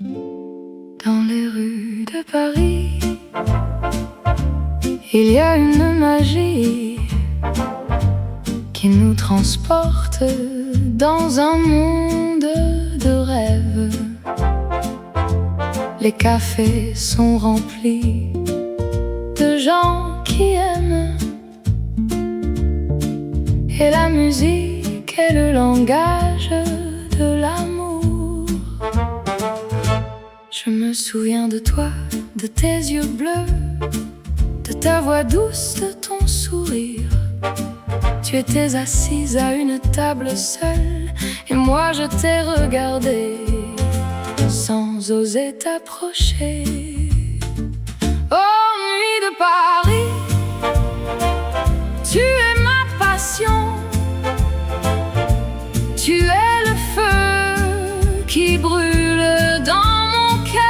Dans les rues de Paris, il y a une magie qui nous transporte dans un monde de rêves. Les cafés sont remplis de gens qui aiment, et la musique est le langage de l'amour. Je me souviens de toi, de tes yeux bleus, de ta voix douce, de ton sourire. Tu étais assise à une table seule, et moi je t'ai regardé sans oser t'approcher. Oh, nuit de Paris, tu es ma passion. Tu es le feu qui brûle dans mon cœur.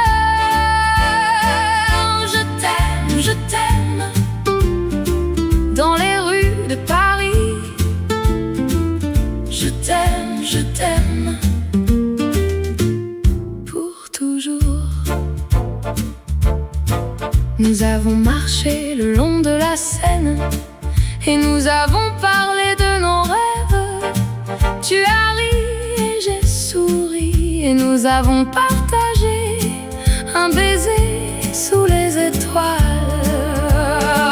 Je t'aime, dans les rues de Paris. Je t'aime, pour toujours. Nous avons marché le long de la Seine et nous avons parlé de nos rêves. Tu as ri et j'ai souri et nous avons partagé un baiser sous les étoiles.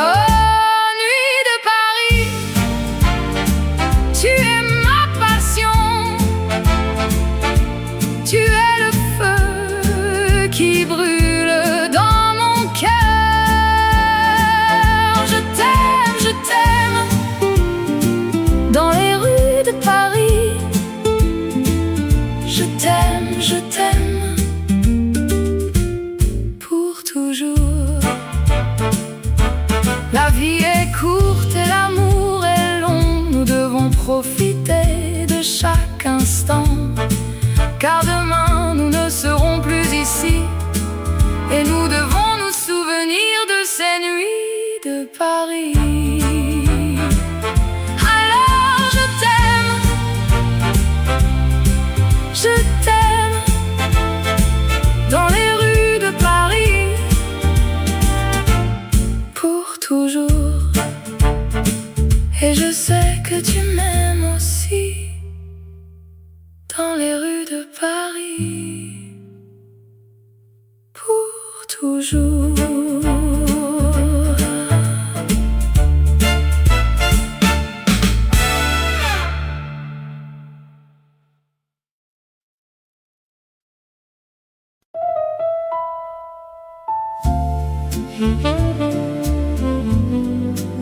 Oh, nuit de Paris, tu es ma passion. Tu es le feu qui brûle dans mon cœur. Je t'aime, dans les rues de Paris. Je t'aime, pour toujours. La vie est courte et l'amour est long. Nous devons profiter de chaque instant, car demain nous ne serons plus ici, et nous devons nous souvenir de ces nuits de Paris. Alors je t'aime, dans les rues de Paris, pour toujours. Et je sais que tu m'aimes aussi, dans les rues de Paris, pour toujours.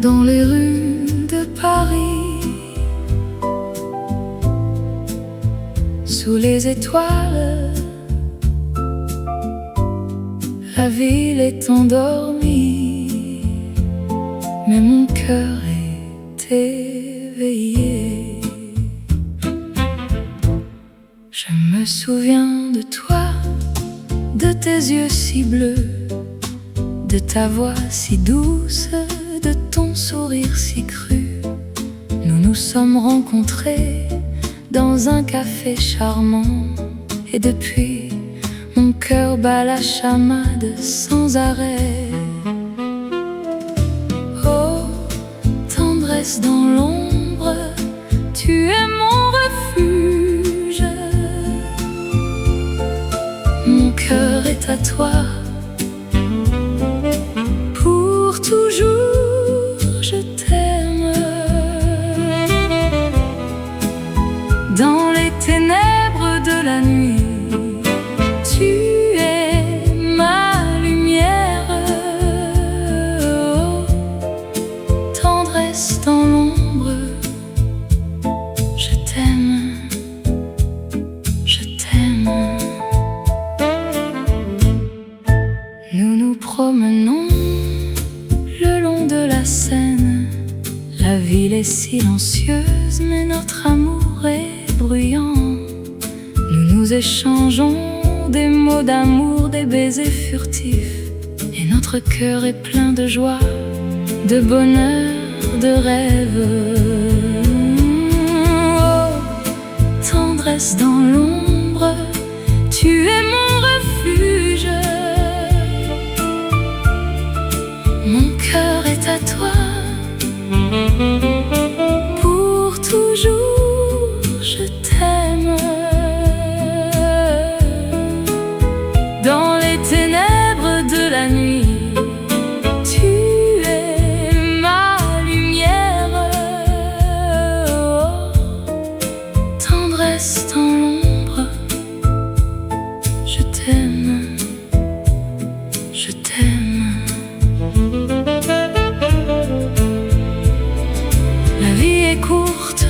Dans les rues de Paris, sous les étoiles, la ville est endormie, mais mon cœur est éveillé. Je me souviens de toi, de tes yeux si bleus, de ta voix si douce, de ton sourire si cru. Nous nous sommes rencontrés dans un café charmant, et depuis, mon cœur bat la chamade sans arrêt. Oh, tendresse dans l'ombre, tu es mon refuge. Mon cœur est à toi, pour toujours. Je t'aime. Dans les ténèbres de la nuit, tu es ma lumière. Oh, tendresse dans l'ombre, je t'aime, je t'aime. Nous nous promenons le long de la Seine. La ville est silencieuse, mais notre amour est bruyant. Nous nous échangeons des mots d'amour, des baisers furtifs, et notre cœur est plein de joie, de bonheur, de rêve. Oh, tendresse dans l'ombre, tu es mon refuge. t'aime, je t'aime. La vie est courte,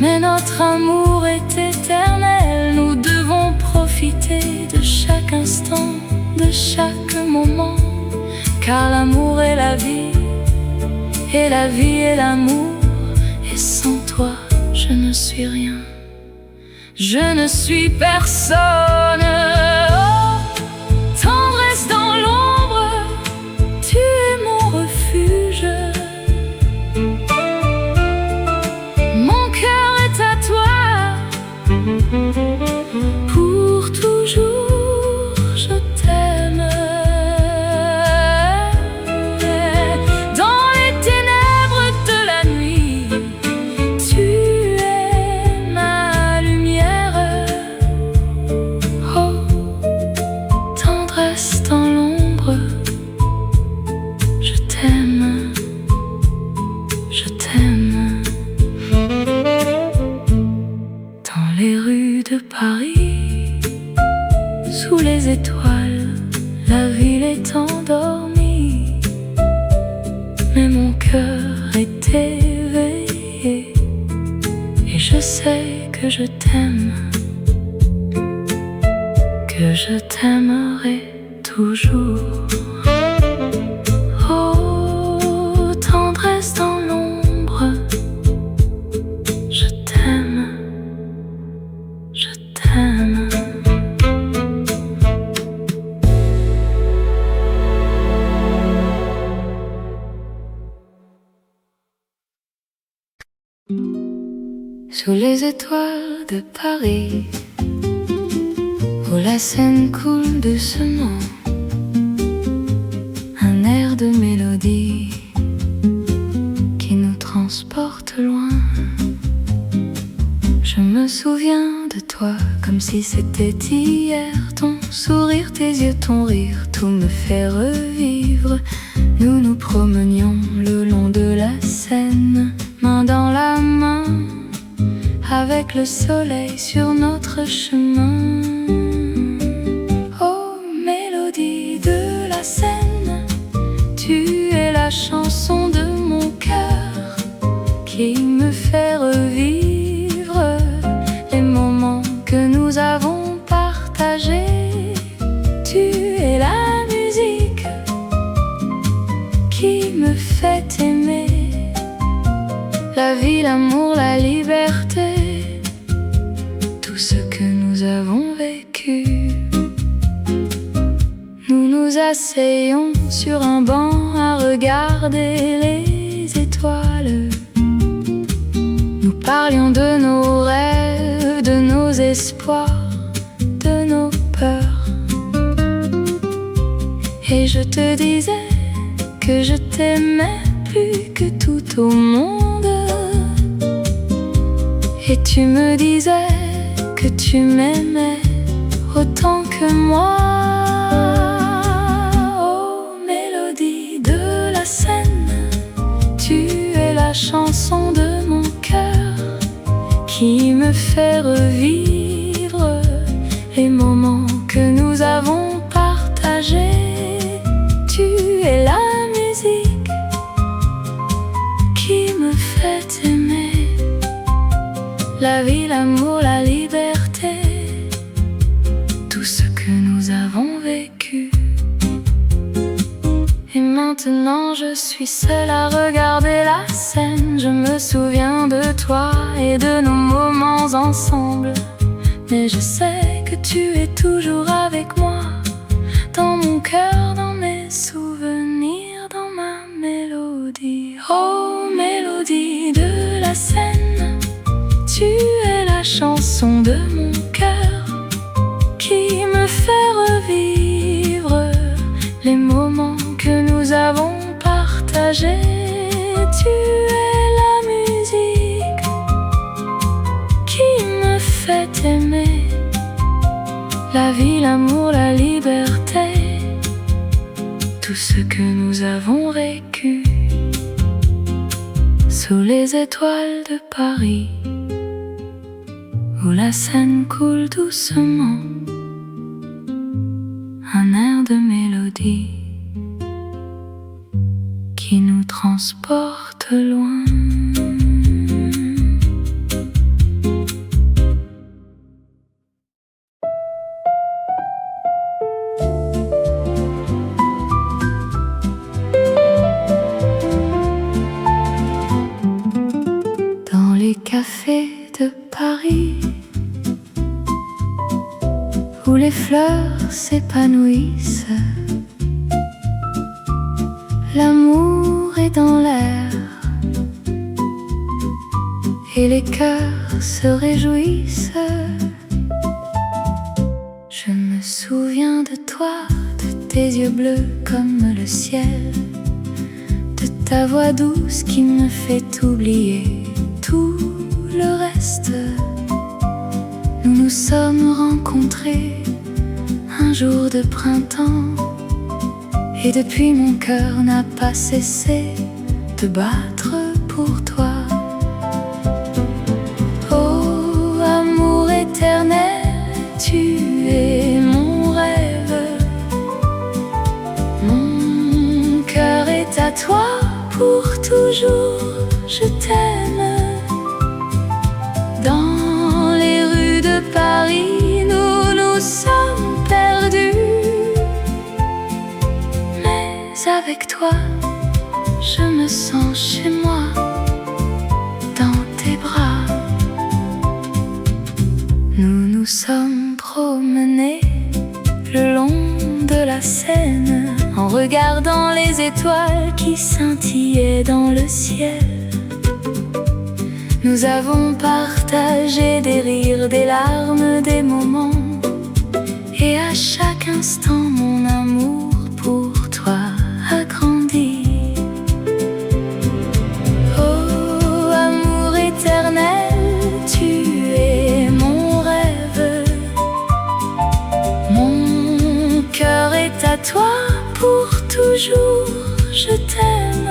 mais notre amour est éternel. Nous devons profiter de chaque instant, de chaque moment, car l'amour est la vie, et la vie est l'amour. Et sans toi, je ne suis rien, je ne suis personne. Oh, tendresse dans l'ombre, tu es mon refuge. Mon cœur est à toi, pour toujours je t'aime. Dans les ténèbres de la nuit, tu es ma lumière. Oh, tendresse dans l'ombre, je t'aime, je t'aime. Dans les rues de Paris, sous les étoiles, la ville est endormie, mais mon cœur est éveillé, et je sais que je t'aime, que je t'aimerai toujours. Oh, tendresse dans l'ombre, je t'aime, je t'aime. Sous les étoiles de Paris, où la Seine coule doucement, un air de mélodie qui nous transporte loin. Je me souviens de toi comme si c'était hier. Ton sourire, tes yeux, ton rire, tout me fait revivre. Nous nous promenions le long de la Seine, main dans la main, avec le soleil sur notre chemin. Oh, mélodie de la Seine, tu es la chanson de mon cœur qui me fait revivre les moments que nous avons partagés. Tu es la musique qui me fait aimer la vie, l'amour, la liberté, tout ce que nous avons vécu. Nous nous asseyons sur un banc à regarder les étoiles. Nous parlions de nos rêves, de nos espoirs, de nos peurs. Et je te disais que je t'aimais plus que tout au monde. Et tu me disais que tu m'aimais autant que moi. Oh, mélodie de la Seine, tu es la chanson de mon cœur qui me fait revivre les moments que nous avons partagés. Tu es la musique qui me fait aimer la vie, l'amour, la liberté, tout ce que nous avons vécu. Et maintenant je suis seule à regarder la Seine. Je me souviens de toi et de nos moments ensemble, mais je sais que tu es toujours avec moi, dans mon cœur, dans mes souvenirs, dans ma mélodie. Oh, mélodie de la Seine, tu es la chanson de mon cœur qui me fait revivre les moments que nous avons partagés. Tu es la musique qui me fait aimer la vie, l'amour, la liberté, tout ce que nous avons vécu. Sous les étoiles de Paris, où la Seine coule doucement, un air de mélodie qui nous transporte loin. Dans les cafés de Paris, où les fleurs s'épanouissent, l'amour est dans l'air et les cœurs se réjouissent. Je me souviens de toi, de tes yeux bleus comme le ciel, de ta voix douce qui me fait oublier tout le reste. Nous nous sommes rencontrés un jour de printemps, et depuis mon cœur n'a pas cessé de battre pour toi. Oh, amour éternel, tu es mon rêve. Mon cœur est à toi pour toujours, je t'aime. Dans les rues de Paris, nous nous sommes perdus, mais avec toi, je me sens chez moi, dans tes bras. Nous nous sommes promenés le long de la Seine, en regardant les étoiles qui scintillaient dans le ciel. Nous avons partagé des rires, des larmes, des moments, et à chaque instant mon amour pour toi a grandi. Oh, amour éternel, tu es mon rêve. Mon cœur est à toi pour toujours, je t'aime.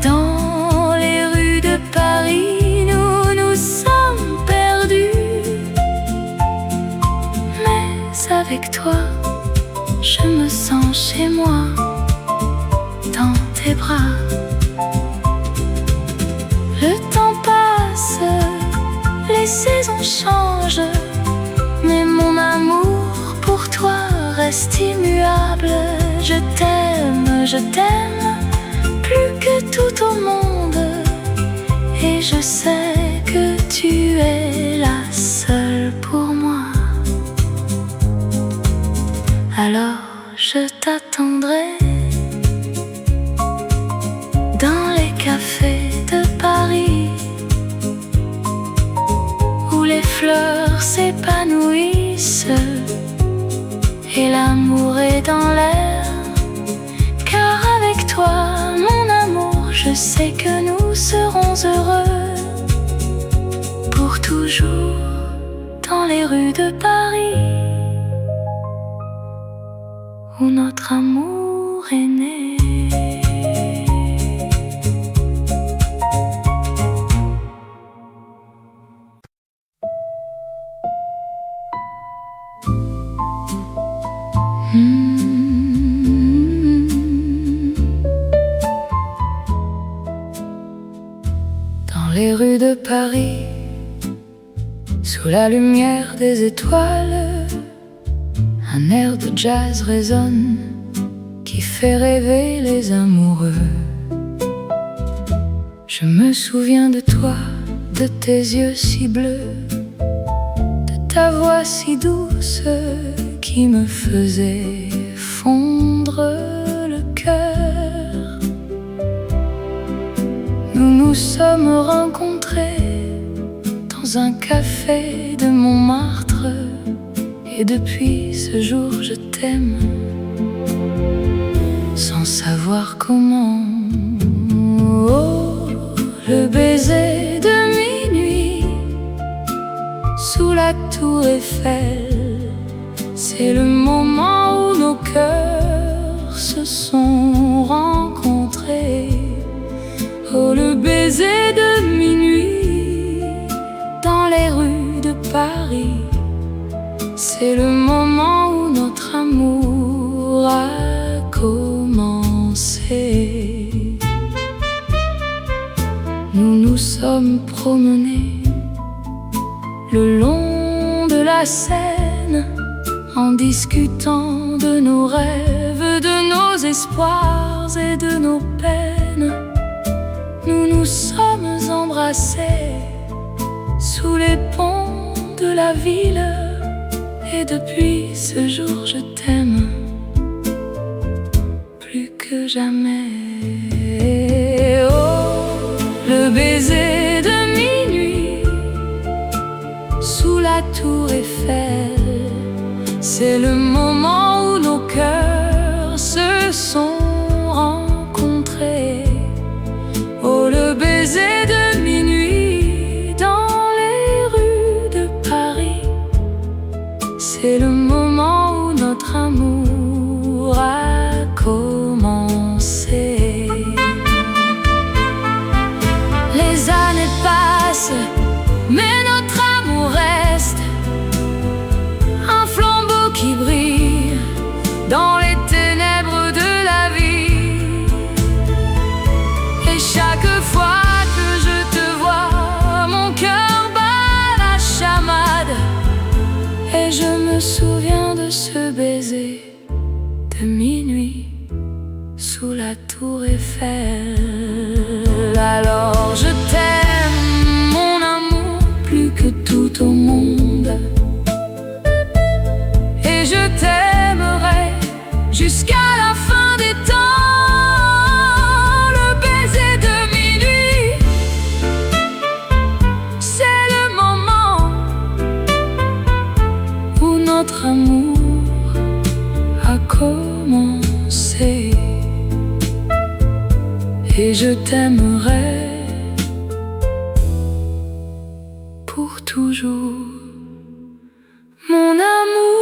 Dans les rues de Paris, nous nous sommes perdus, mais avec toi, je me sens chez moi, dans tes bras. Le temps passe, les saisons changent, mais mon amour pour toi reste immuable. Je t'aime, plus que tout au monde, et je sais que tu es la seule pour moi. Alors je t'attendrai dans les cafés de Paris, où les fleurs s'épanouissent et l'amour est dans l'air. Car avec toi, mon amour, je sais que nous serons heureux pour toujours dans les rues de Paris, où notre amour est né. Dans les rues de Paris, sous la lumière des étoiles, un air de jazz résonne qui fait rêver les amoureux. Je me souviens de toi, de tes yeux si bleus, de ta voix si douce qui me faisait fondre le cœur. Nous nous sommes rencontrés dans un café de Montmartre, et depuis ce jour je t'aime, sans savoir comment. Oh, le baiser de minuit sous la tour Eiffel, c'est le moment où nos cœurs se sont rencontrés. Oh, le baiser de minuit dans les rues de Paris, c'est le moment où amour a commencé. Nous nous sommes promenés le long de la Seine, en discutant de nos rêves, de nos espoirs et de nos peines. Nous nous sommes embrassés sous les ponts de la ville, et depuis ce jour je t'aime plus que jamais. Oh, le baiser de minuit sous la tour Eiffel, c'est le moment où nos cœurs se sont rencontrés. Oh, le baiser de minuit dans les rues de Paris, c'est le moment où notre amour a commencé. Les années passent, mais notre amour reste un flambeau qui brille dans les ténèbres de la vie. Et chaque fois que je te vois, mon cœur bat la chamade, et je me souviens de ce baiser de minuit sous la tour Eiffel. Alors je t'aime, mon amour, plus que tout au monde, et je t'aimerai jusqu'à la fin des temps. Le baiser de minuit, c'est le moment où notre amour a commencé. Et je t'aimerai pour toujours, mon amour.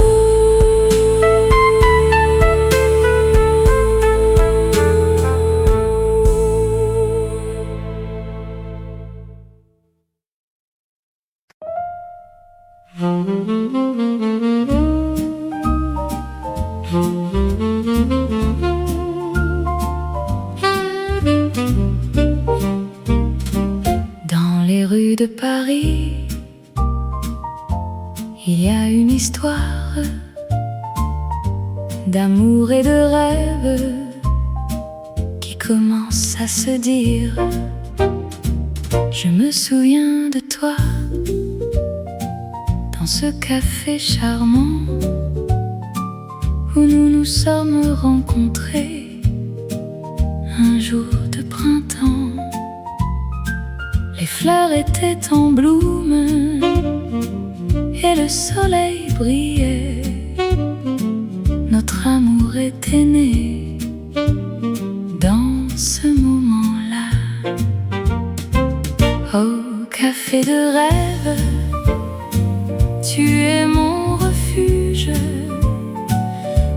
Dans les rues de Paris, il y a une histoire d'amour et de rêve qui commence à se dire. Je me souviens de toi dans ce café charmant où nous nous sommes rencontrés un jour de printemps. Les fleurs étaient en bloom et le soleil brillait. Notre amour était né dans ce moment-là. Au café de rêve, tu es mon refuge,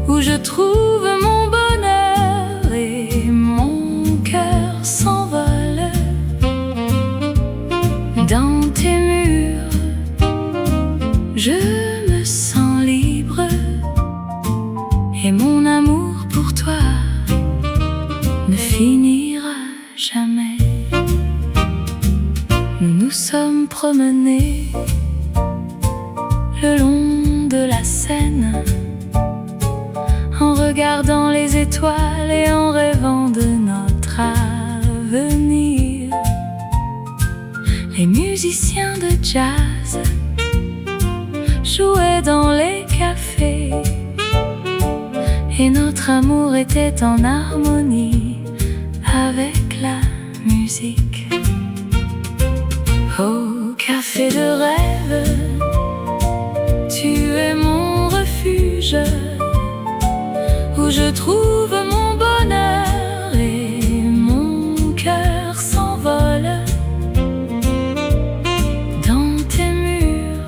où je trouve mon bonheur et mon cœur s'envole. Dans tes murs, je me sens libre, et mon amour pour toi ne finira jamais. Nous nous sommes promenés le long de la Seine, en regardant les étoiles et en rêvant de notre avenir. Les musiciens de jazz jouaient dans les cafés, et notre amour était en harmonie avec la musique. Au café de rêve, tu es mon refuge, où je trouve mon bonheur et mon cœur s'envole. Dans tes murs,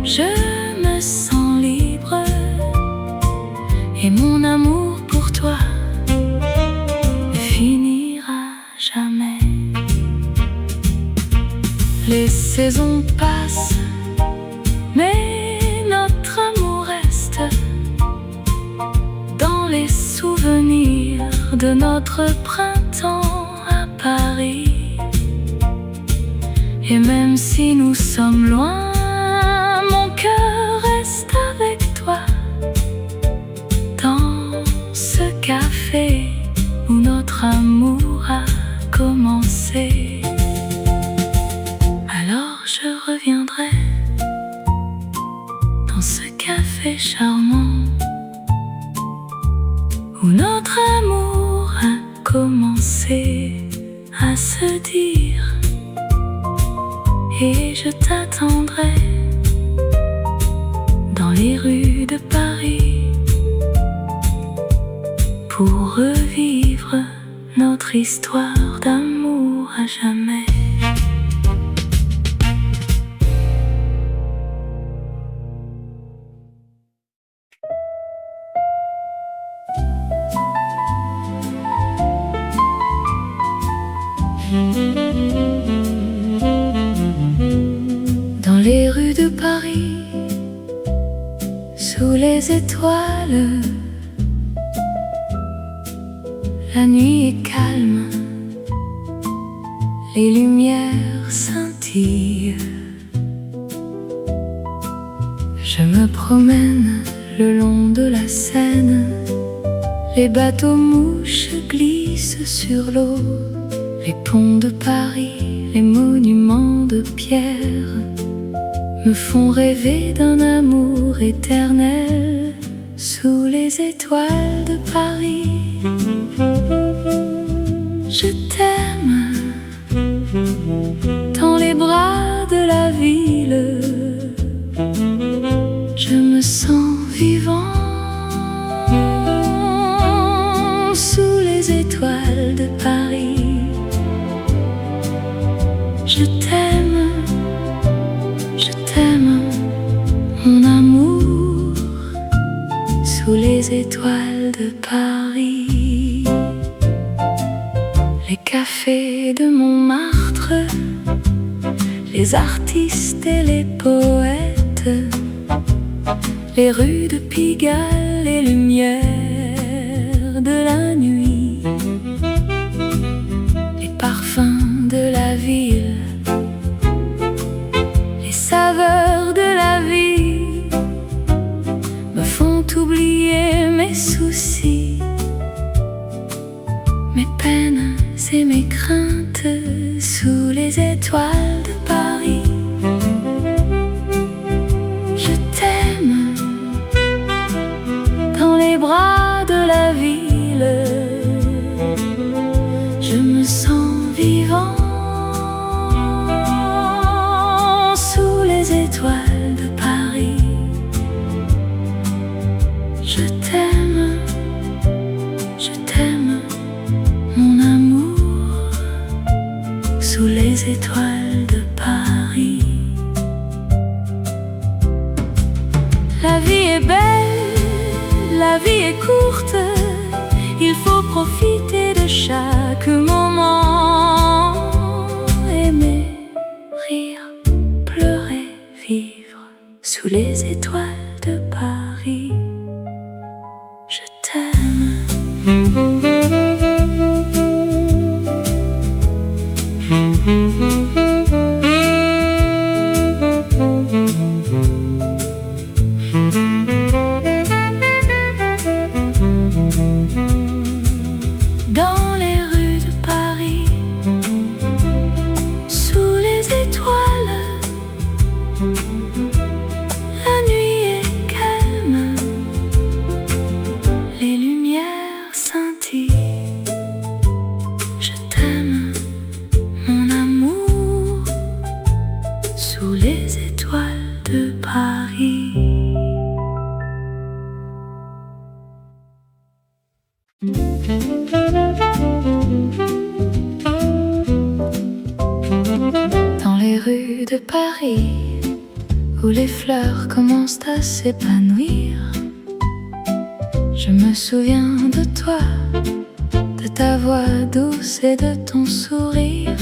je me sens libre, et mon amour pour toi ne finira jamais. Les saisons passent, mais notre amour reste de notre printemps à Paris. Et même si nous sommes loin, mon cœur reste avec toi. Dans ce café où notre amour a commencé. Alors je reviendrai dans ce café charmant où notre amour a commencé à se dire. Et je t'attendrai dans les rues de Paris pour revivre notre histoire d'amour à jamais. Dans les rues de Paris, sous les étoiles, la nuit est calme, les lumières scintillent. Je me promène le long de la Seine, les bateaux mouches glissent sur l'eau. Les ponts de Paris, les monuments de pierre me font rêver d'un amour éternel sous les étoiles de Paris. Je t'aime dans les bras de la ville. Je me sens vivant sous les étoiles de Paris. Je t'aime, mon amour, sous les étoiles de Paris. Les cafés de Montmartre, les artistes et les poètes, les rues de Pigalle, les lumières de la nuit, les parfums de la ville, les saveurs de la vie me font oublier mes soucis, mes peines et mes craintes sous les étoiles de Paris. Je t'aime dans les bras de la ville. Je me sens vivant sous les étoiles de Paris. Je t'aime, mon amour, sous les étoiles de Paris. La vie est belle, la vie est courte, il faut profiter de chaque moment. Aimer, rire, pleurer, vivre sous les étoiles de Paris. Je t'aime. Dans les rues de Paris, sous les étoiles, la nuit est calme, les lumières scintillent. Je t'aime, mon amour, sous les étoiles de Paris. Dans les rues de Paris, où les fleurs commencent à s'épanouir, je me souviens de toi, de ta voix douce et de ton sourire.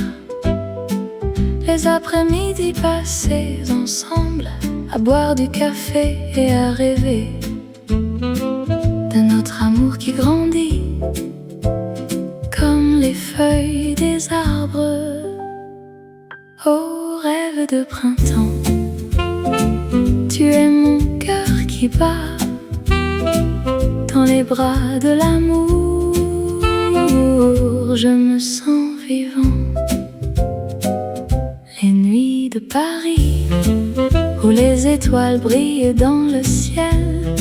Les après-midi passés ensemble, à boire du café et à rêver de notre amour qui grandit, feuilles des arbres, ô rêve de printemps. Tu es mon cœur qui bat dans les bras de l'amour. Je me sens vivant. Les nuits de Paris, où les étoiles brillent dans le ciel,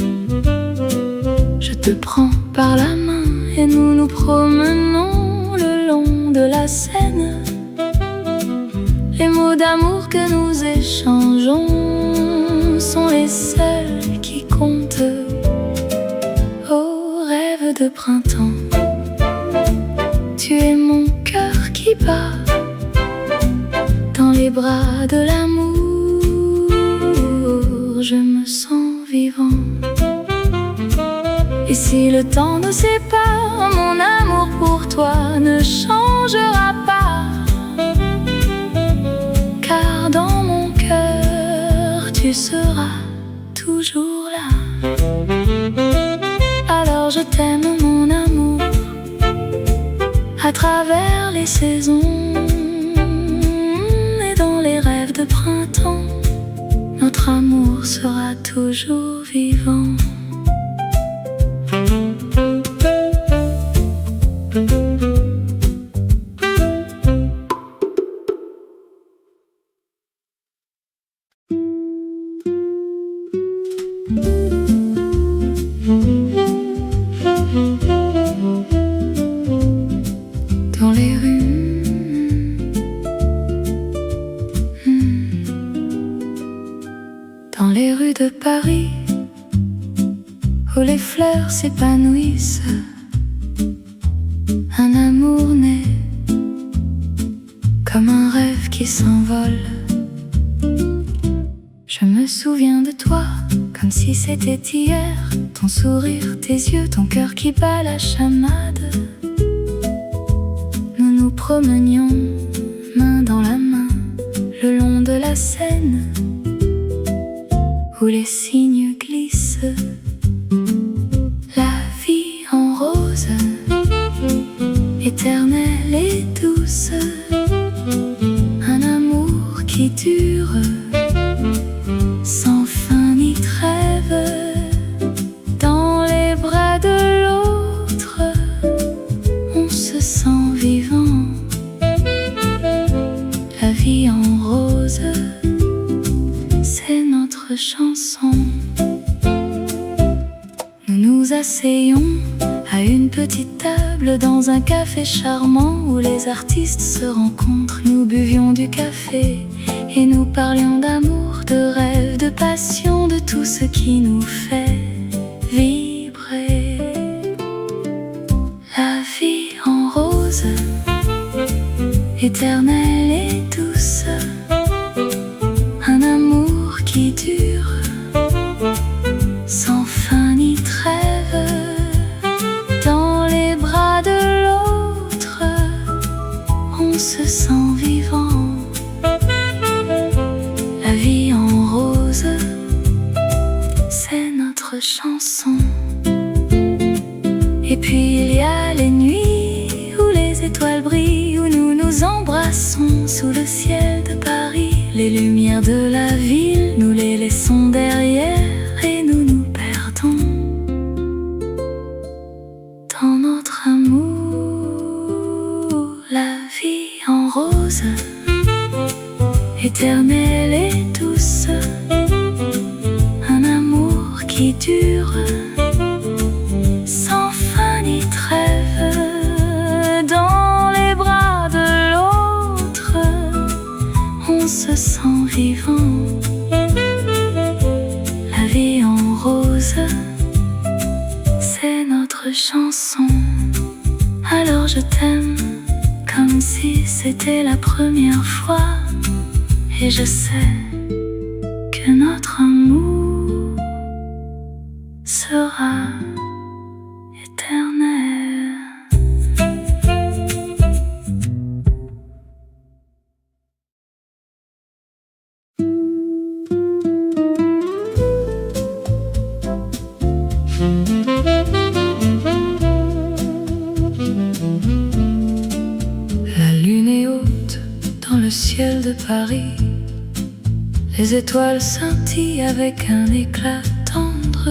je te prends par la main et nous nous promenons le long de la Seine. Les mots d'amour que nous échangeons sont les seuls qui comptent. Oh rêve de printemps, tu es mon cœur qui bat dans les bras de l'amour. Je me sens vivant. Et si le temps nous sépare, mon amour pour toi ne changera pas, car dans mon cœur tu seras toujours là. Alors je t'aime mon amour, à travers les saisons et dans les rêves de printemps, notre amour sera toujours vivant. Dans les rues, dans les rues de Paris, où les fleurs s'épanouissent, un amour naît comme un rêve qui s'envole. Je me souviens de toi comme si c'était hier, ton sourire, tes yeux, ton cœur qui bat la chamade. Nous nous promenions main dans la main le long de la Seine, où les cygnes glissent. La vie en rose, éternelle et douce, un amour qui dure sans fin ni trêve. Dans les bras de l'autre, on se sent vivant. La vie en rose, c'est notre chanson. Nous nous asseyons à une petite table dans un café charmant où les artistes se rencontrent. Nous buvions du café et nous parlions d'amour, de rêve, de passion, de tout ce qui nous fait vibrer. La vie en rose, éternelle et douce, un amour qui dure sans fin ni trêve. Dans les bras de l'autre, on se sent vivant. La vie en rose, c'est notre chanson. Et puis il y a les nuits où les étoiles brillent, où nous nous embrassons sous le ciel de Paris. Les lumières de la ville, nous les laissons derrière et nous nous perdons dans notre amour. La vie en rose, éternelle et douce, un amour qui dure sans fin ni trêve. Dans les bras de l'autre, on se sent vivant. La vie en rose, c'est notre chanson. Alors je t'aime comme si c'était la première fois, et je sais que notre amour sera éternel. Paris. Les étoiles scintillent avec un éclat tendre.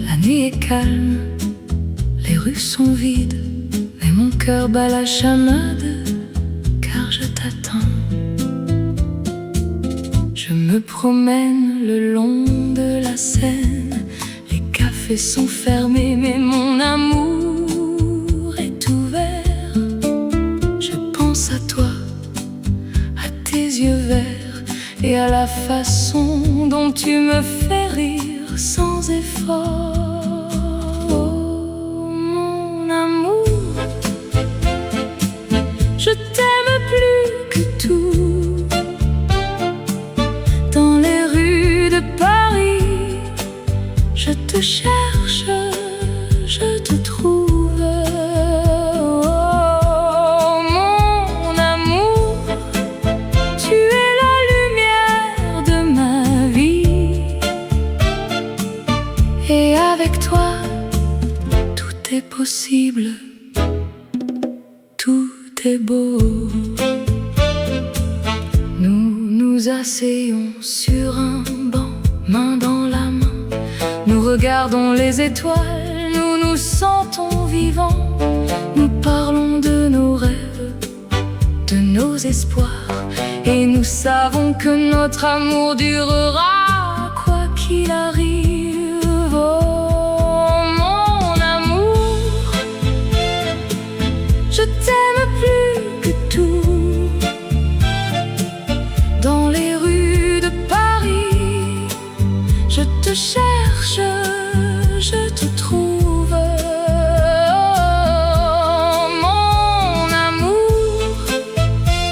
La nuit est calme, les rues sont vides, mais mon cœur bat la chamade, car je t'attends. Je me promène le long de la Seine. Les cafés sont fermés, mais mon amour est ouvert. Je pense à toi, à tes yeux verts, et à la façon dont tu me fais rire sans effort. Oh, mon amour, je t'aime plus que tout. Dans les rues de Paris, je te cherche, je te trouve. Oh, mon amour, tu es la lumière de ma vie. Et avec toi, tout est possible, tout est beau. Nous nous asseyons sur un banc, main dans la main. Nous regardons les étoiles, nous nous sentons vivants. Nous parlons de nos rêves, de nos espoirs, et nous savons que notre amour durera quoi qu'il arrive. Oh, mon amour, je t'aime plus que tout. Dans les rues de Paris, je te cherche, je te trouve. Oh, mon amour,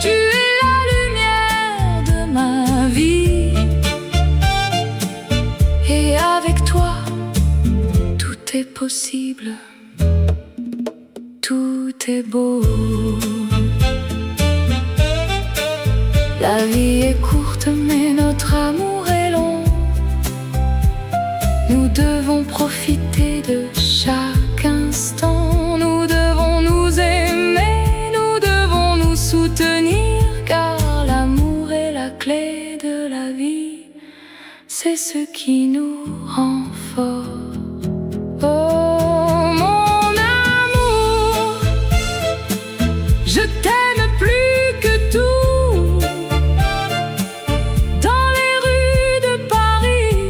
tu es la lumière de ma vie. Et avec toi, tout est possible, tout est beau. La vie est courte, mais notre amour est long. Nous devons profiter de chaque instant. Nous devons nous aimer, nous devons nous soutenir, car l'amour est la clé de la vie. C'est ce qui nous rend forts. Oh, mon amour, je t'aime plus que tout. Dans les rues de Paris,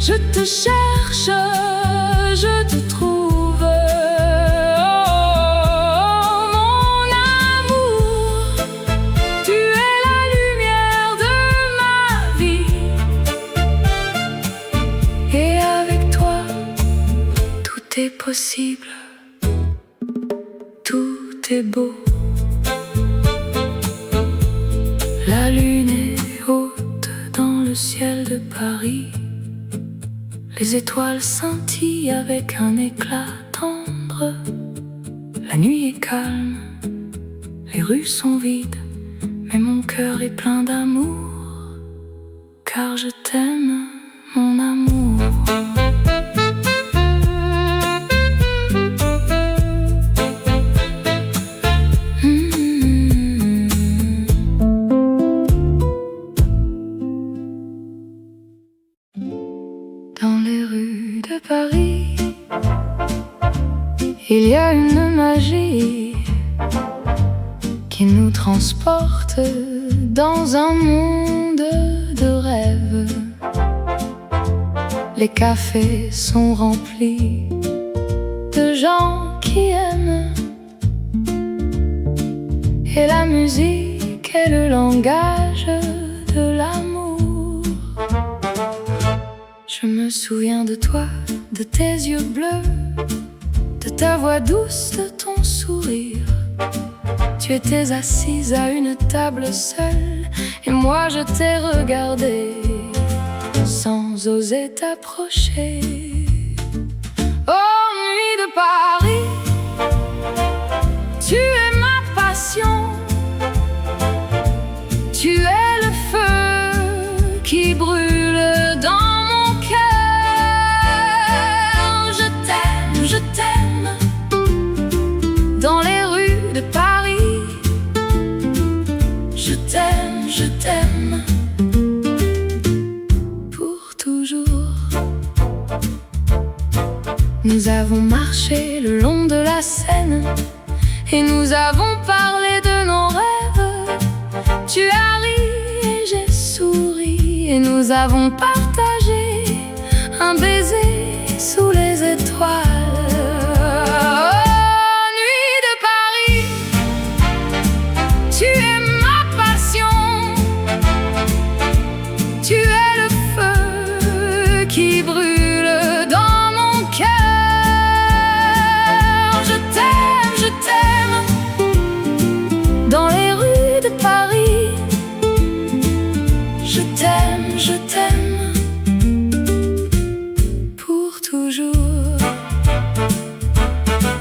je te cherche, je te trouve. Oh, mon amour, tu es la lumière de ma vie. Et avec toi, tout est possible, tout est beau. La lune est haute dans le ciel de Paris. Les étoiles scintillent avec un éclat tendre. La nuit est calme, les rues sont vides, mais mon cœur est plein d'amour, car je t'aime, mon amour. Dans les rues de Paris, il y a une magie qui nous transporte dans un monde de rêves. Les cafés sont remplis de gens qui aiment, et la musique est le langage de l'amour. Je me souviens de toi, de tes yeux bleus, de ta voix douce, de ton sourire. Tu étais assise à une table seule, et moi je t'ai regardé sans oser t'approcher. Oh, nuit de Paris, tu es ma passion. Tu es le feu qui brûle dans mon cœur. Je t'aime. Dans les rues de Paris, je Nous avons marché le long de la Seine et nous avons parlé de nos rêves. Tu as ri et j'ai souri et nous avons partagé un baiser sous les étoiles. Oh, nuit de Paris, tu es ma passion. Tu es le feu qui brûle dans mon cœur. Je t'aime dans les rues de Paris. Je t'aime pour toujours.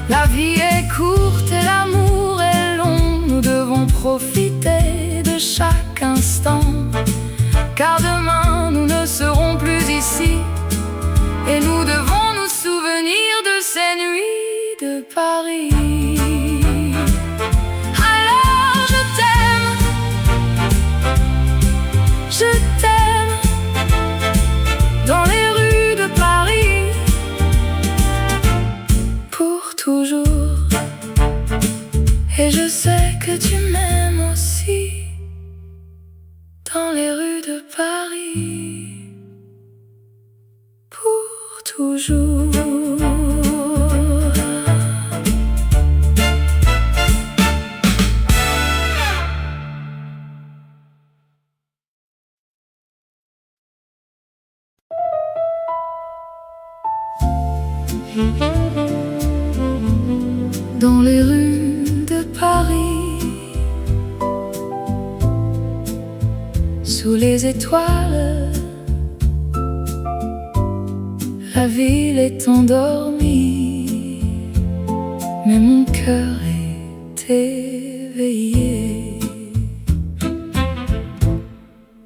La vie est courte et l'amour est long. Nous devons profiter de chaque instant, car demain nous ne serons plus ici et nous devons nous souvenir de ces nuits de Paris. Alors je t'aime dans les rues de Paris pour toujours. Et je sais que tu m'aimes aussi dans les rues de Paris pour toujours. Dans les rues de Paris, sous les étoiles, la ville est endormie, mais mon cœur est éveillé.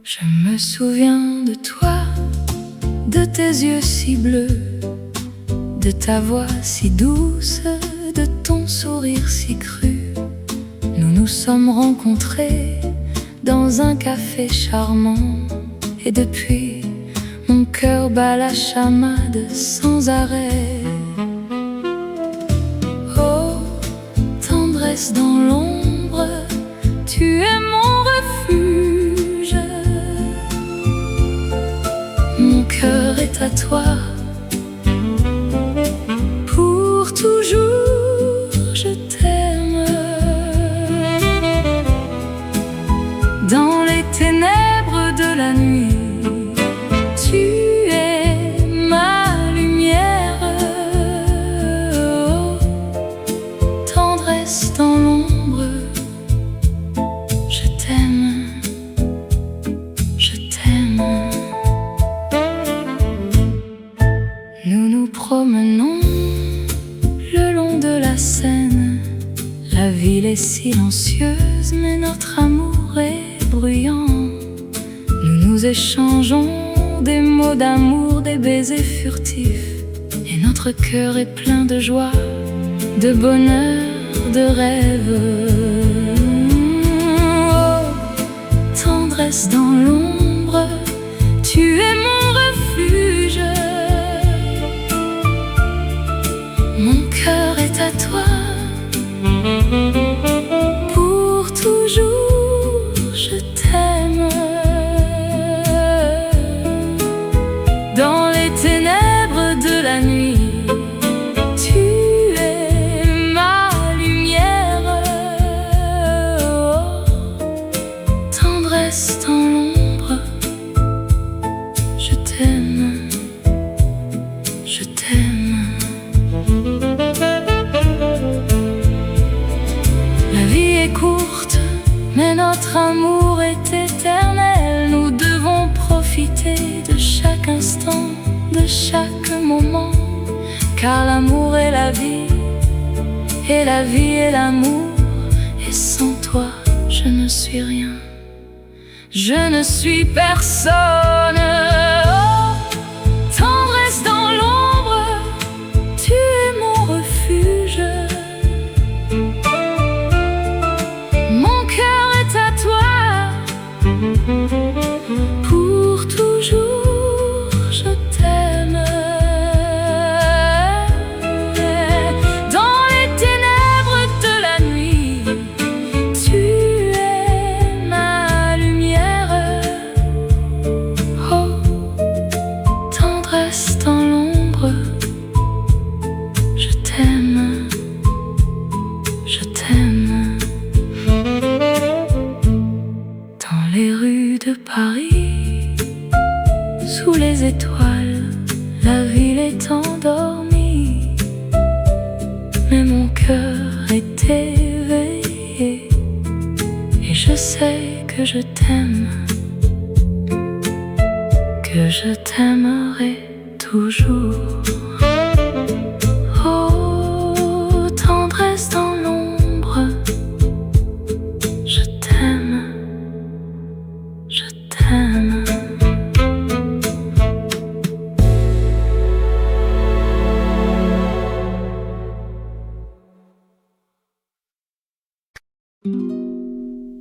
Je me souviens de toi, de tes yeux si bleus, de ta voix si douce, de ton sourire si cru. Nous nous sommes rencontrés dans un café charmant, et depuis, mon cœur bat la chamade sans arrêt. Oh, tendresse dans l'ombre, tu es mon refuge. Mon cœur est à toi pour toujours. Je t'aime dans les ténèbres de la nuit. Tu es ma lumière. Oh, tendresse dans l'ombre, je t'aime, je t'aime. Nous nous promenons le long de la Seine. La ville est silencieuse, mais notre amour est bruyant. Nous nous échangeons des mots d'amour, des baisers furtifs, et notre cœur est plein de joie, de bonheur, de rêve. Oh, tendresse dans l'ombre, tu es mon refuge. Mon cœur est à toi pour toujours. Je t'aime dans les ténèbres de la nuit. Tu es ma lumière. Oh, tendresse dans l'ombre, je t'aime, je t'aime. La vie est courte, mais notre amour est éternel. Nous devons profiter de chaque instant, de chaque moment, car l'amour est la vie, et la vie est l'amour. Et sans toi, je ne suis rien, je ne suis personne. Oh, tendresse dans l'ombre, tu es mon refuge. Mon cœur est à toi pour toujours. Je t'aime vivre. Je t'aime, je t'aime. Dans les rues de Paris, sous les étoiles, la ville est endormie, mais mon cœur est éveillé, et je sais que je t'aime, que je t'aimerai toujours. Oh, tendresse dans l'ombre, je t'aime, je t'aime.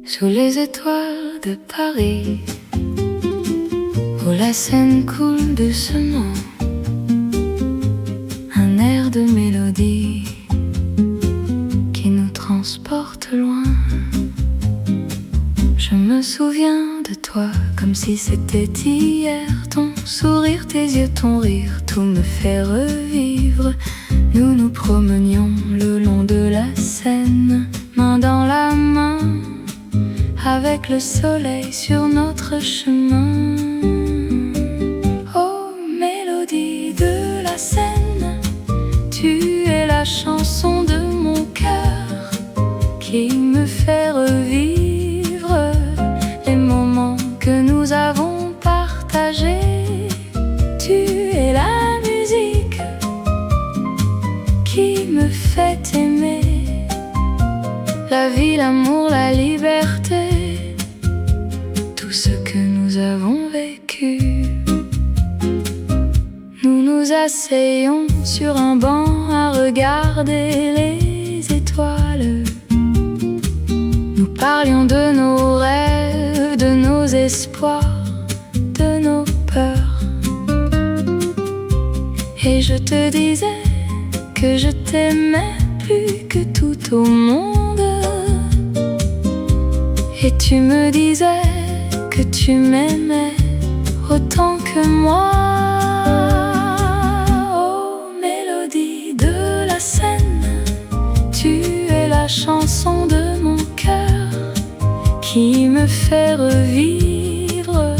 Sous les étoiles de Paris, où la Seine coule doucement, un air de mélodie qui nous transporte loin. Je me souviens de toi comme si c'était hier. Ton sourire, tes yeux, ton rire, tout me fait revivre. Nous nous promenions le long de la Seine, main dans la main, avec le soleil sur notre chemin. Oh, mélodie de la Seine, tu es la chanson de mon cœur qui me fait revivre les moments que nous avons partagés. Tu es la musique qui me fait aimer la vie, l'amour, la liberté, tout ce que nous avons vécu. Nous nous asseyons sur un banc à regarder les étoiles. Nous parlions de nos rêves, de nos espoirs, de nos peurs. Et je te disais que je t'aimais plus que tout au monde. Et tu me disais que tu m'aimais autant que moi. Oh, mélodie de la Seine, tu es la chanson de mon cœur qui me fait revivre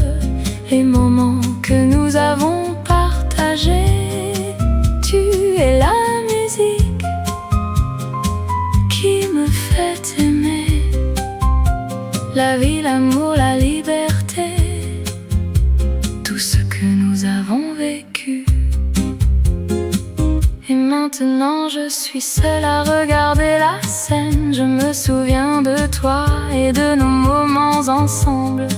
les moments que nous avons partagés. Tu es la musique qui me fait aimer la vie, l'amour, la liberté, tout ce que nous avons vécu. Et maintenant je suis seule à regarder la Seine. Je me souviens de toi et de nos moments ensemble,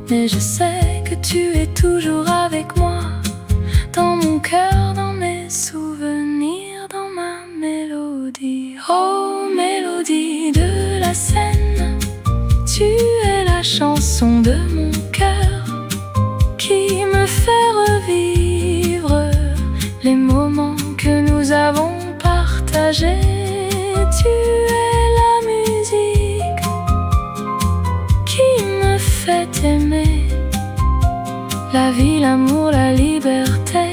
mais je sais que tu es toujours avec moi, dans mon cœur, dans mes souvenirs, dans ma mélodie. Oh, mélodie de la Seine, tu es la chanson de mon cœur qui me fait revivre les moments que nous avons partagés. Tu es la musique qui me fait aimer la vie, l'amour, la liberté,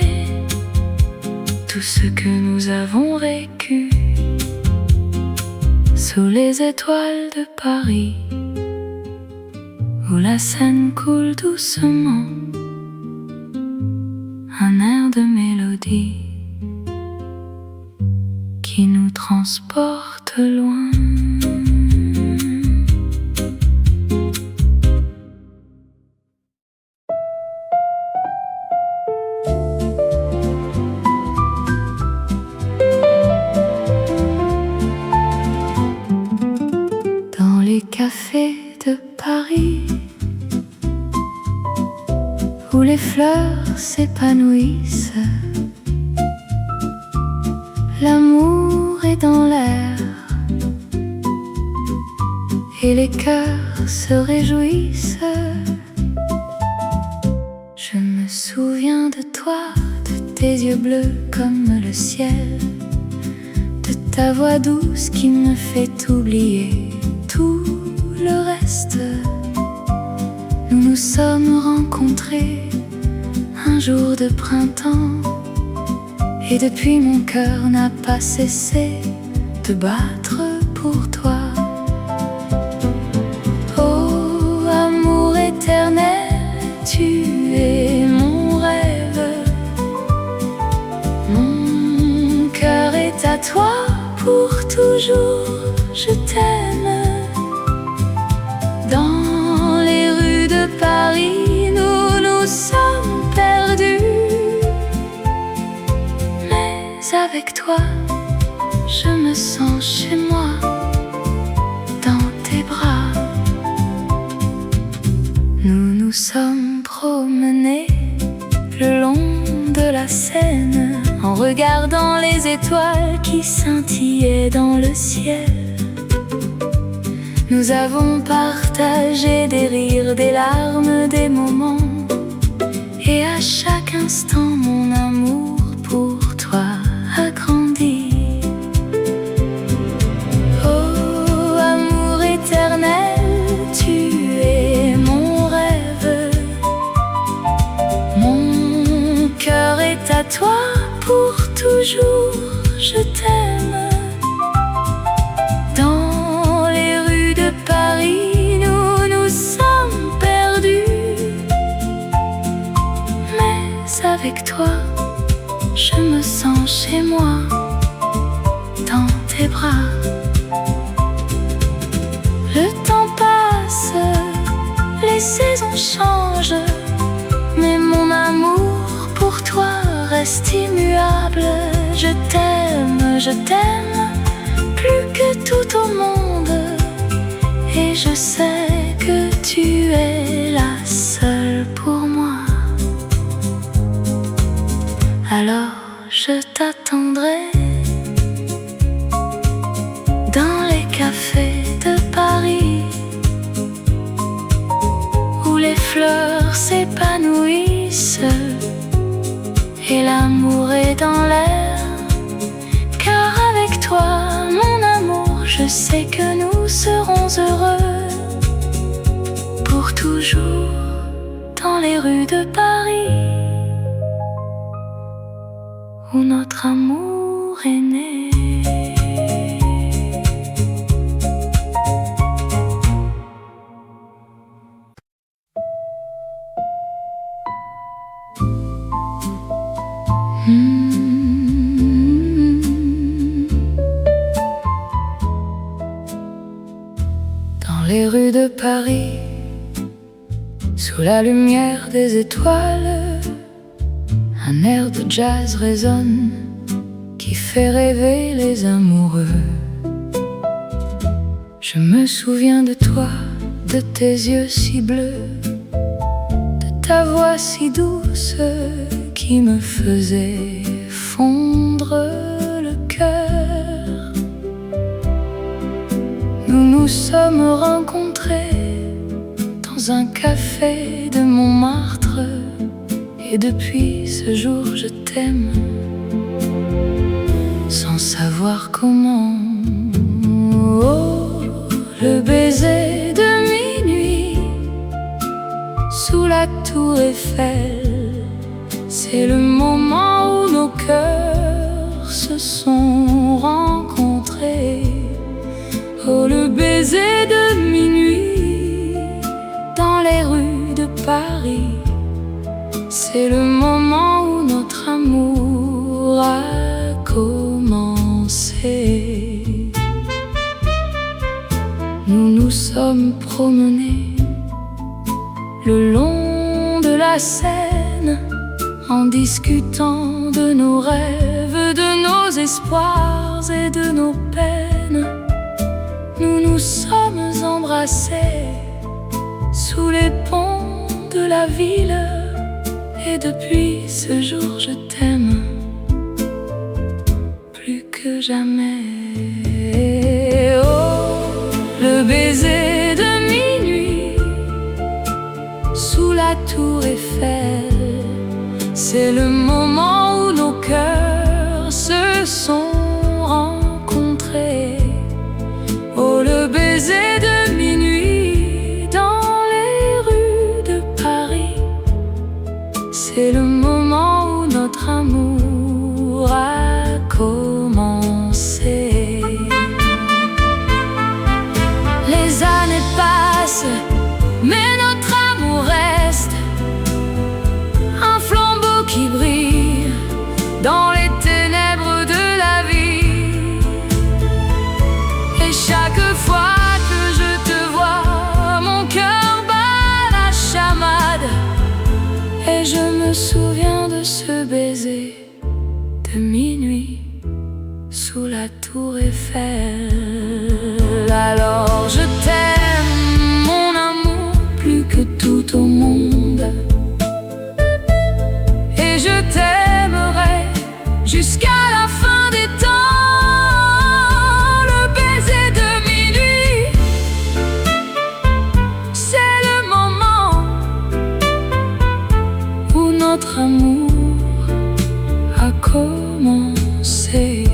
tout ce que nous avons vécu. Sous les étoiles de Paris, où la Seine coule doucement, un air de mélodie qui nous transporte loin. Dans les cafés de Paris, où les fleurs s'épanouissent, l'amour est dans l'air et les cœurs se réjouissent. Je me souviens de toi, de tes yeux bleus comme le ciel, de ta voix douce qui me fait oublier tout le reste. Nous nous sommes rencontrés un jour de printemps, Et depuis mon cœur n'a pas cessé de battre pour toi. Oh, amour éternel, tu es mon rêve. Mon cœur est à toi pour toujours, je t'aime. Dans les rues de Paris, nous sommes perdus. Mais avec toi, je me sens chez moi, dans tes bras. Nous nous sommes promenés le long de la Seine, en regardant les étoiles qui scintillaient dans le ciel. Nous avons partagé des rires, des larmes, des moments, et à chaque instant mon amour pour toi a grandi. Oh, amour éternel, tu es mon rêve. Mon cœur est à toi pour toujours, je t'aime. Dans les rues de Paris, nous sommes perdus. Mais avec toi, je me sens chez moi, dans tes bras. Le temps passe, les saisons changent, mais mon amour pour toi reste immuable. Je t'aime, plus que tout au monde. Et je sais que tu es la seule pour moi. Alors je t'attendrai dans les cafés de Paris, où les fleurs s'épanouissent et l'amour est dans l'air. Car avec toi, mon amour, je sais que nous serons heureux pour toujours dans les rues de Paris, où notre amour est né. Dans les rues de Paris, sous la lumière des étoiles, un air de jazz résonne qui fait rêver les amoureux. Je me souviens de toi, de tes yeux si bleus, de ta voix si douce qui me faisait fondre le cœur. Nous nous sommes rencontrés dans un café de Montmartre, et depuis ce jour je t'aime, sans savoir comment. Oh, le baiser de minuit sous la tour Eiffel, c'est le moment où nos cœurs se sont rencontrés. Oh, le baiser de minuit dans les rues de Paris, c'est le moment où notre amour a commencé. Nous nous sommes promenés le long de la Seine, en discutant de nos rêves, de nos espoirs et de nos peines. Nous nous sommes embrassés sous les ponts de la ville, et depuis ce jour je t'aime plus que jamais. Oh, le baiser de minuit sous la tour Eiffel, c'est le moment où nos cœurs se sont rencontrés. Oh, le baiser de minuit dans les rues de Paris, c'est le moment où notre amour a dans les ténèbres de la vie. Et chaque fois que je te vois, mon cœur bat la chamade. Et je me souviens de ce baiser de minuit sous la tour Eiffel. Alors je t'aime, mon amour, plus que tout au monde. Et je t'aimerai jusqu'à la fin des temps. Le baiser de minuit, c'est le moment où notre amour a commencé.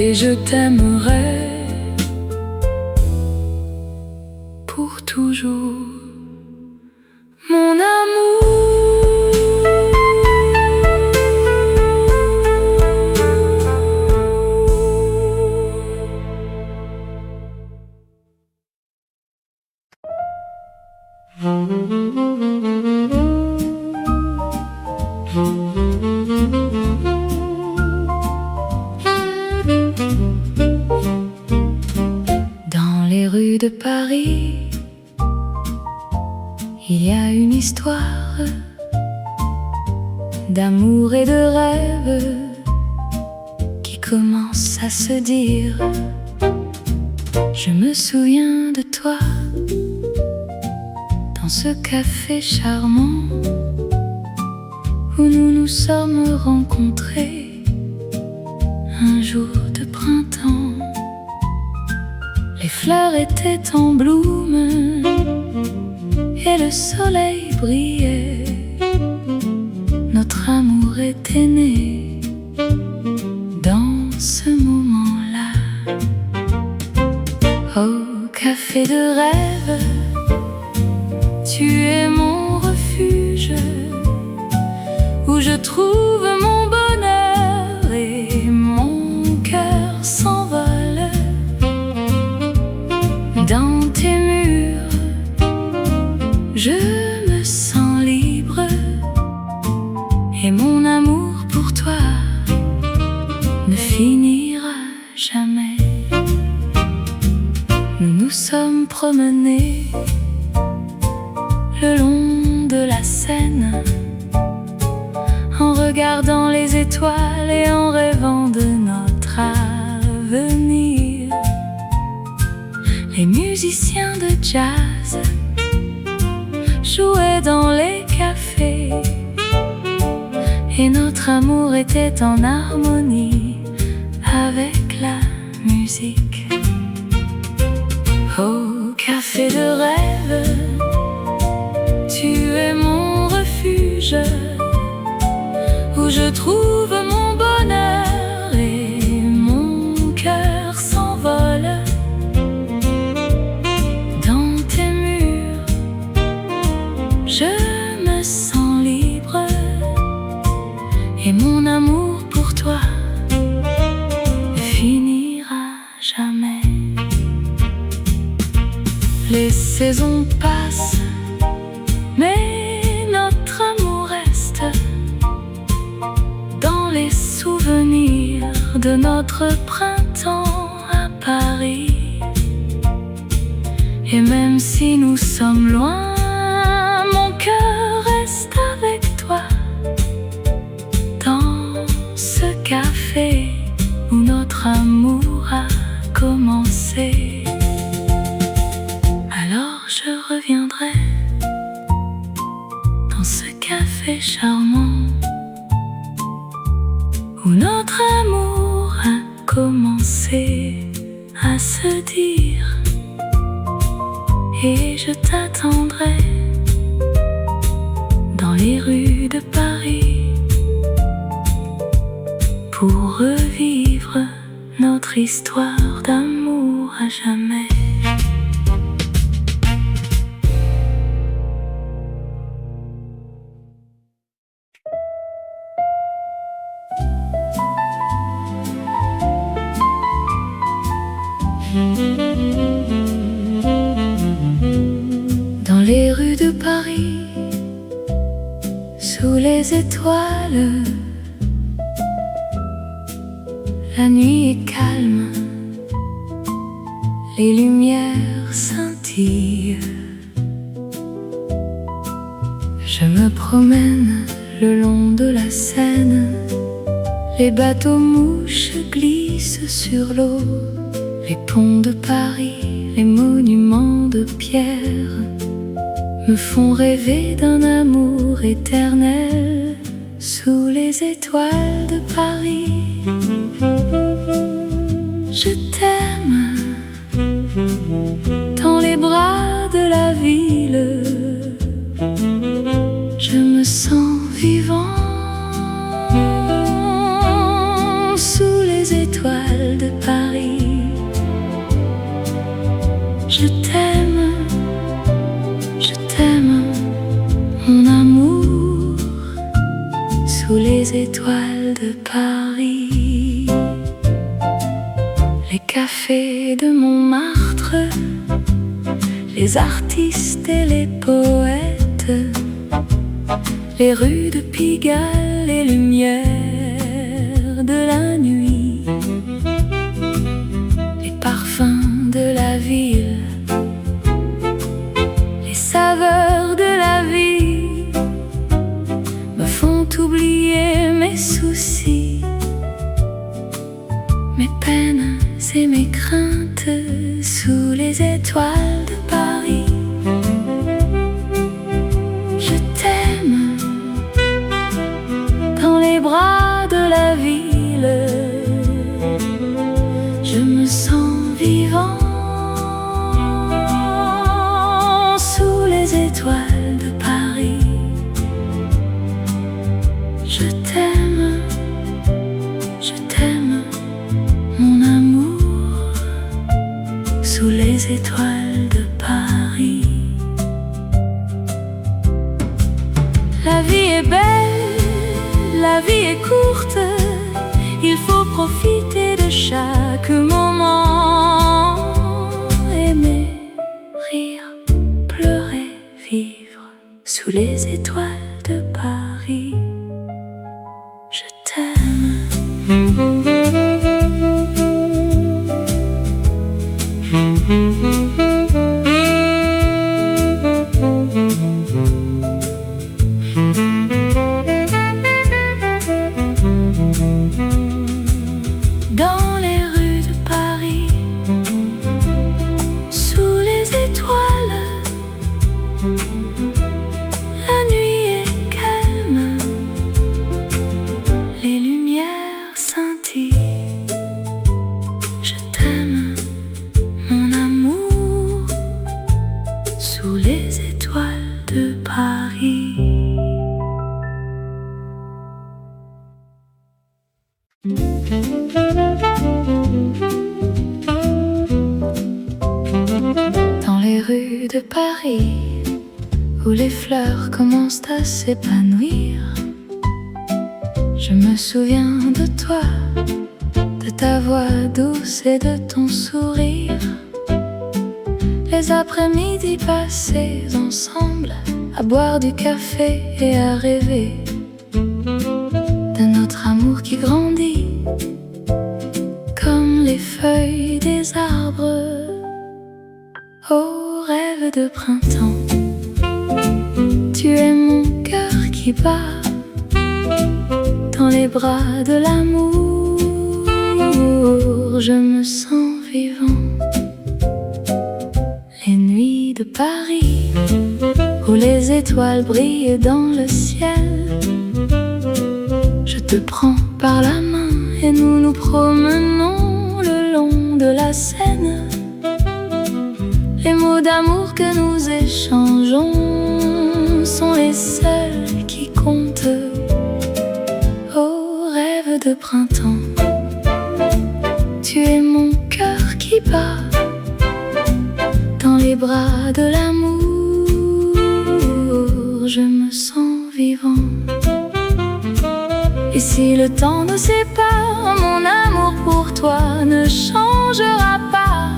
Et je t'aimerai pour toujours, mon amour. Dans les rues de Paris, il y a une histoire d'amour et de rêve qui commence à se dire. Je me souviens de toi dans ce café charmant où nous nous sommes rencontrés un jour de printemps. Les fleurs étaient en bloom et le soleil brillait. Notre amour était né dans ce moment-là. Au café de rêve, tu es mon refuge, où je trouve mon bonheur et mon cœur s'envole. Dans tes murs, je me sens libre, et mon amour pour toi ne finira jamais. Nous nous sommes promenés le long de la Seine, en regardant les étoiles et en rêvant de notre avenir. Les musiciens de jazz jouaient dans les cafés, et notre amour était en harmonie avec la musique. Au café de rêve, tu es mon refuge, où je trouve mon bonheur et mon cœur s'envole. Dans tes murs, je me sens libre, et mon amour pour toi ne finira jamais. Les saisons passent, mais notre amour reste dans les souvenirs de notre printemps à Paris. Et même si nous sommes loin, mon cœur reste avec toi dans ce café où notre amour a commencé. Alors je reviendrai dans ce café charmant où notre amour a commencé à se dire. Et je t'attendrai dans les rues de Paris pour revivre notre histoire d'amour à jamais. Dans les rues de Paris, sous les les étoiles. La nuit est calme, les lumières scintillent. Je me promène le long de la Seine. Les bateaux mouches glissent sur l'eau. Les ponts de Paris, les monuments de pierre me font rêver d'un amour éternel sous les étoiles de Paris. Je t'aime dans les bras de la ville. Je me sens vivant sous les étoiles de Paris. Je t'aime, mon amour, sous les étoiles de Paris. Les cafés de Montmartre, les artistes et les poètes, les rues de Pigalle, les lumières de la nuit, les parfums de la ville, les saveurs de la vie me font oublier mes soucis, mes peines et mes craintes sous les étoiles de Paris. Je t'aime dans les bras de la ville. Je me sens vivant sous les étoiles de Paris. Je t'aime, mon amour, sous les étoiles de Paris. La vie est belle, la vie est courte, il faut profiter de chaque moment. Aimer, rire, pleurer, vivre sous les étoiles de Paris. Je t'aime. Dans les rues de Paris, sous les étoiles, la nuit est calme, les lumières scintillent. Je t'aime, mon amour, sous les étoiles de Paris. Dans les rues de Paris, où les fleurs commencent à s'épanouir, je me souviens de toi, de ta voix douce et de ton sourire. Les après-midi passés ensemble, à boire du café et à rêver de notre amour qui grandit comme les feuilles des arbres. Oh, rêve de printemps, tu es mon cœur qui bat dans les bras de l'amour. Je me sens vivant. Les nuits de Paris, où les étoiles brillent dans le ciel, je te prends par la main et nous nous promenons le long de la Seine. Les mots d'amour que nous échangeons sont les seuls qui comptent. Oh, rêve de printemps, tu es mon cœur qui bat dans les bras de l'amour. Je me sens vivant. Et si le temps nous sépare, mon amour pour toi ne changera pas,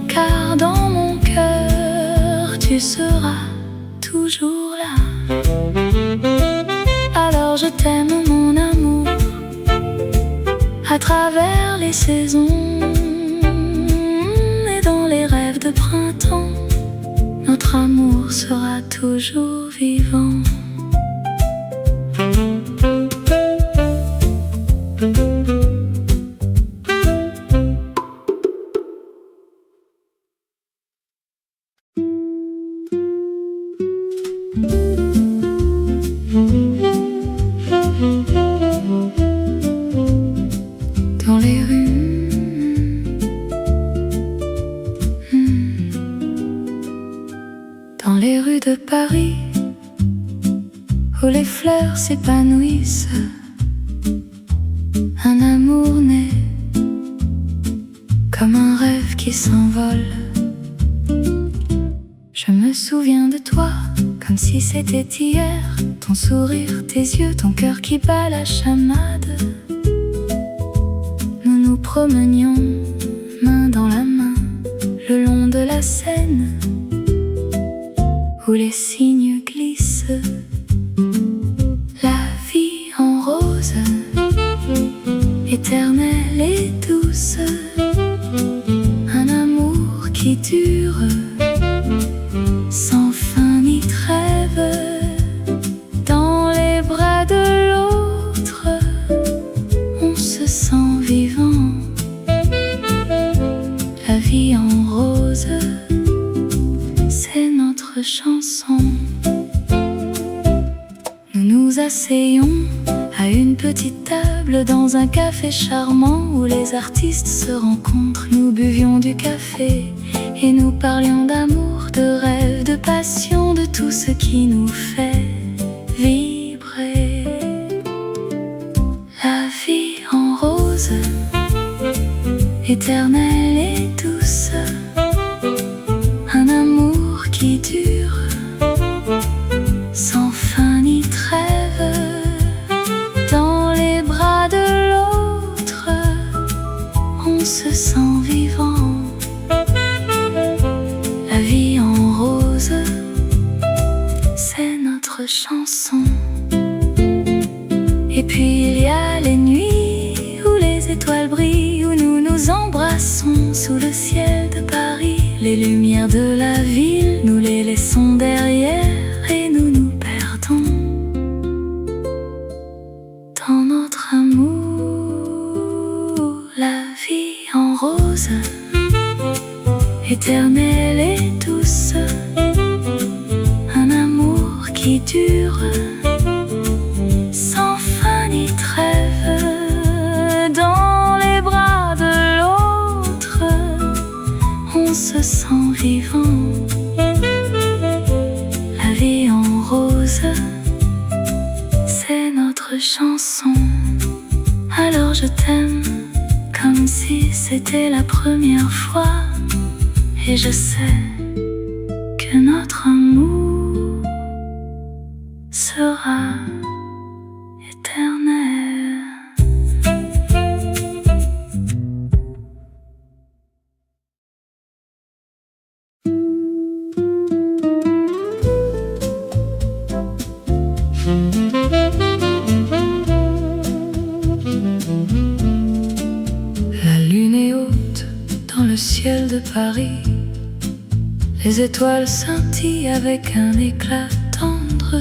car dans mon cœur tu seras toujours là. Alors je t'aime mon amour, à travers les saisons et dans les rêves de printemps, notre amour sera toujours vivant. Dans les rues, dans les rues de Paris, où les fleurs s'épanouissent, un amour naît comme un rêve qui s'envole. Je me souviens de toi comme si c'était hier, ton sourire, tes yeux, ton cœur qui bat la chamade. Nous nous promenions main dans la main le long de la Seine, où les cygnes glissent. La vie en rose, éternelle et douce, un amour qui dure sans fin ni trêve. Dans les bras de l'autre, on se sent vivant. La vie en rose, c'est notre chanson. Nous nous asseyons à une petite table dans un café charmant où les artistes se rencontrent. Nous buvions du café et nous parlions d'amour, de rêve, de passion, de tout ce qui nous fait vibrer. La vie en rose, éternelle et douce, un amour qui dure sans fin ni trêve. Dans les bras de l'autre, on se sent vivant. La vie en rose, c'est notre chanson. Et puis il y a les nuits où les étoiles brillent, où nous nous embrassons sous le ciel de Paris. Les lumières de la ville, nous les laissons derrière et nous nous perdons dans notre amour. La vie en rose, éternelle et douce, un amour qui dure sans fin ni trêve. Dans les bras de l'autre, on se sent vivant. La vie en rose, c'est notre chanson. Alors je t'aime comme si c'était la première fois, et je sais que notre amour sera éternel. La lune est haute dans le ciel de Paris, les étoiles scintillent avec un éclat tendre.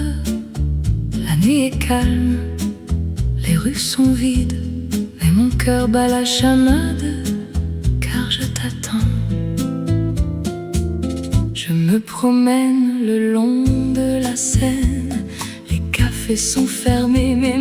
La nuit est calme, les rues sont vides, mais mon cœur bat la chamade, car je t'attends. Je me promène le long de la Seine, les cafés sont fermés, mais